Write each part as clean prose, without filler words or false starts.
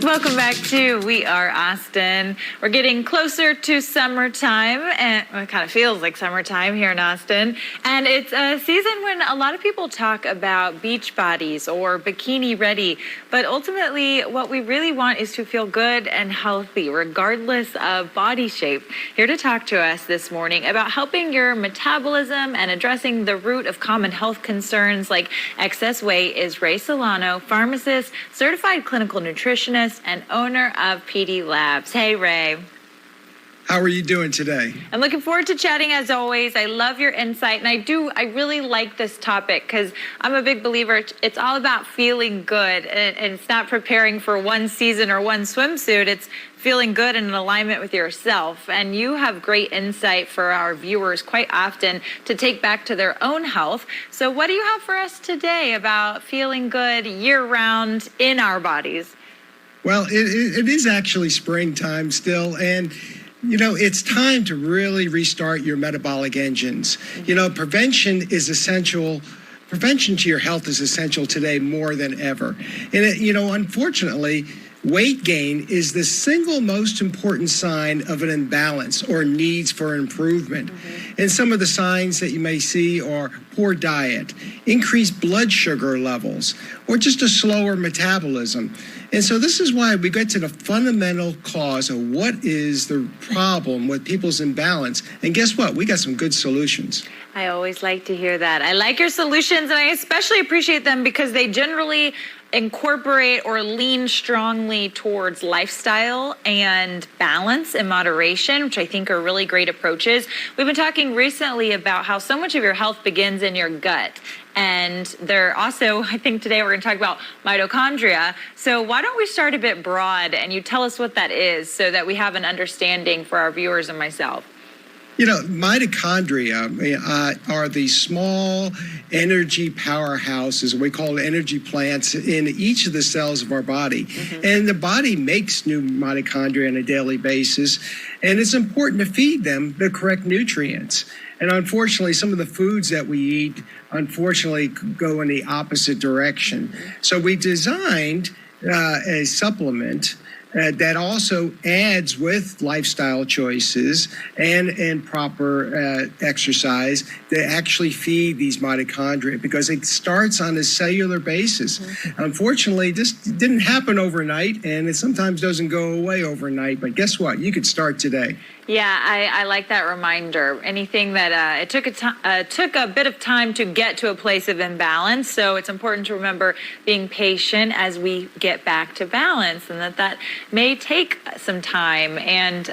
Welcome back to We Are Austin. We're getting closer to summertime, and it kind of feels like summertime here in Austin. And it's a season when a lot of people talk about beach bodies or bikini ready. But ultimately, what we really want is to feel good and healthy, regardless of body shape. Here to talk to us this morning about helping your metabolism and addressing the root of common health concerns like excess weight is Solano, pharmacist, certified clinical nutritionist, and owner of PDLabs. Hey, Ray. How are you doing today? I'm looking forward to chatting as always. I love your insight, and I really like this topic because I'm a big believer. It's all about feeling good, and it's not preparing for one season or one swimsuit. It's feeling good and in alignment with yourself. And you have great insight for our viewers quite often to take back to their own health. So what do you have for us today about feeling good year-round in our bodies? Well, it is actually springtime still, and you know, it's time to really restart your metabolic engines. You know, prevention is essential. Prevention to your health is essential today more than ever. And, you know, unfortunately, weight gain is the single most important sign of an imbalance or needs for improvement. And some of the signs that you may see are poor diet, increased blood sugar levels, or just a slower metabolism. And so this is why we get to the fundamental cause of what is the problem with people's imbalance. And guess what? We got some good solutions. I always like to hear that. I like your solutions, and I especially appreciate them because they generally incorporate or lean strongly towards lifestyle and balance and moderation, which I think are really great approaches. We've been talking recently about how so much of your health begins in your gut. And there also, I think today we're going to talk about mitochondria. So why don't we start a bit broad and you tell us what that is so that we have an understanding for our viewers and myself. You know, mitochondria are the small energy powerhouses, we call energy plants, in each of the cells of our body. And the body makes new mitochondria on a daily basis, and it's important to feed them the correct nutrients. And unfortunately, some of the foods that we eat, unfortunately, go in the opposite direction. So we designed a supplement that also adds with lifestyle choices and proper exercise to actually feed these mitochondria, because it starts on a cellular basis. Unfortunately, this didn't happen overnight, and it sometimes doesn't go away overnight. But guess what? You could start today. Yeah, I like that reminder. Anything that it took a bit of time to get to a place of imbalance, so it's important to remember being patient as we get back to balance, and that may take some time, and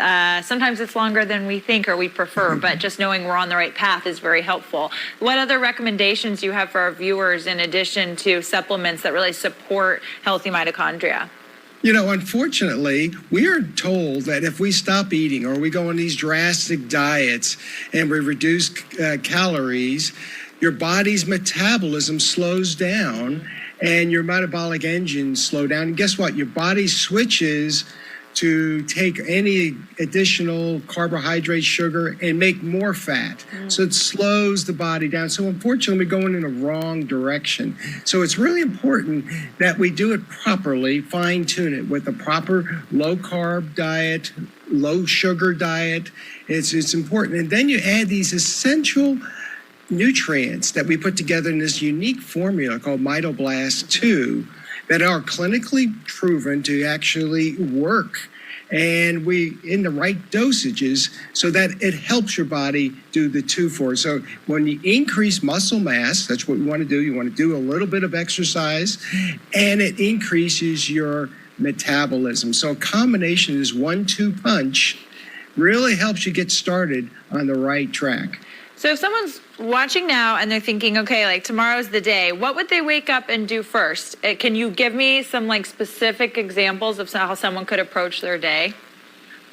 sometimes it's longer than we think or we prefer, but just knowing we're on the right path is very helpful. What other recommendations do you have for our viewers in addition to supplements that really support healthy mitochondria? You know, unfortunately, we are told that if we stop eating or we go on these drastic diets and we reduce calories, your body's metabolism slows down and your metabolic engines slow down. And guess what? Your body switches to take any additional carbohydrate, sugar, and make more fat. So it slows the body down. So unfortunately, we're going in the wrong direction. So it's really important that we do it properly, fine-tune it with a proper low-carb diet, low-sugar diet. It's important. And then you add these essential nutrients that we put together in this unique formula called Mitoblast 2, that are clinically proven to actually work, and we in the right dosages so that it helps your body do the 2-4. So when you increase muscle mass, that's what we want to do. You want to do a little bit of exercise, and it increases your metabolism. So a combination of this 1-2 punch really helps you get started on the right track. So if someone's watching now and they're thinking, okay, like tomorrow's the day, what would they wake up and do first? Can you give me some like specific examples of how someone could approach their day?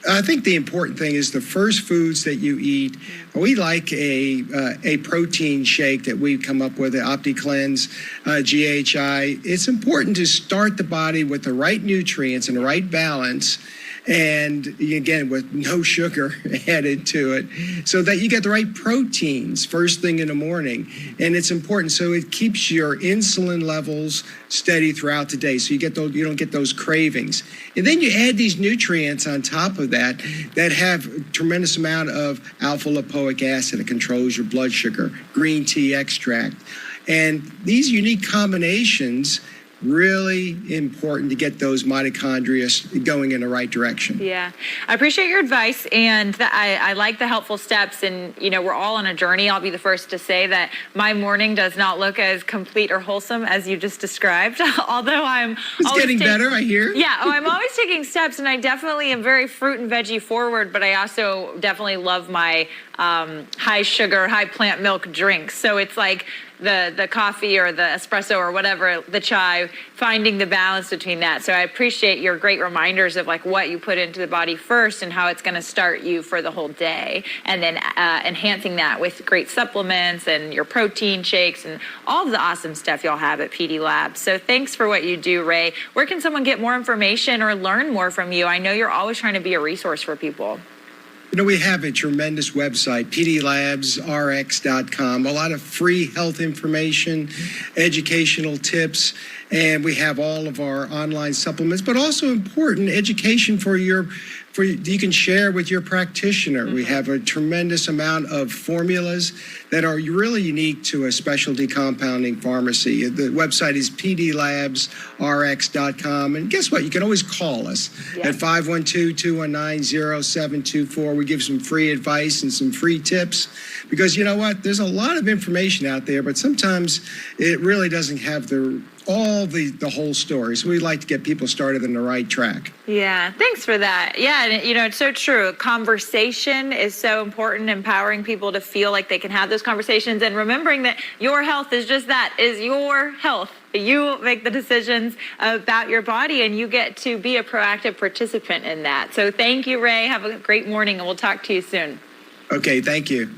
I think the important thing is the first foods that you eat. We like a protein shake that we've come up with, the OptiCleanse, GHI. It's important to start the body with the right nutrients and the right balance and again, with no sugar added to it, so that you get the right proteins first thing in the morning. And it's important, so it keeps your insulin levels steady throughout the day, so you don't get those cravings. And then you add these nutrients on top of that have a tremendous amount of alpha lipoic acid that controls your blood sugar, green tea extract. And these unique combinations, really important to get those mitochondria going in the right direction. Yeah, I appreciate your advice, and I like the helpful steps. And we're all on a journey. I'll be the first to say that my morning does not look as complete or wholesome as you just described. Although it's getting better, I hear. Yeah, I'm always taking steps, and I definitely am very fruit and veggie forward. But I also definitely love my high sugar, high plant milk drinks. So it's like the coffee or the espresso or whatever, the chai, finding the balance between that. So I appreciate your great reminders of like what you put into the body first and how it's going to start you for the whole day, and then enhancing that with great supplements and your protein shakes and all of the awesome stuff y'all have at PDLabs. So thanks for what you do, Ray. Where can someone get more information or learn more from you? I know you're always trying to be a resource for people. We have a tremendous website, PDLabsRx.com, a lot of free health information, educational tips, and we have all of our online supplements, but also important education for you can share with your practitioner. Mm-hmm. We have a tremendous amount of formulas that are really unique to a specialty compounding pharmacy. The website is PDLabsRx.com. And guess what? You can always call us at 512-219-0724. We give some free advice and some free tips because you know what? There's a lot of information out there, but sometimes it really doesn't have all the whole story. So we like to get people started on the right track. Yeah, thanks for that. Yeah, and it's so true. Conversation is so important, empowering people to feel like they can have those conversations and remembering that your health is just that, is your health. You make the decisions about your body and you get to be a proactive participant in that. So thank you, Ray. Have a great morning and we'll talk to you soon. Okay, thank you.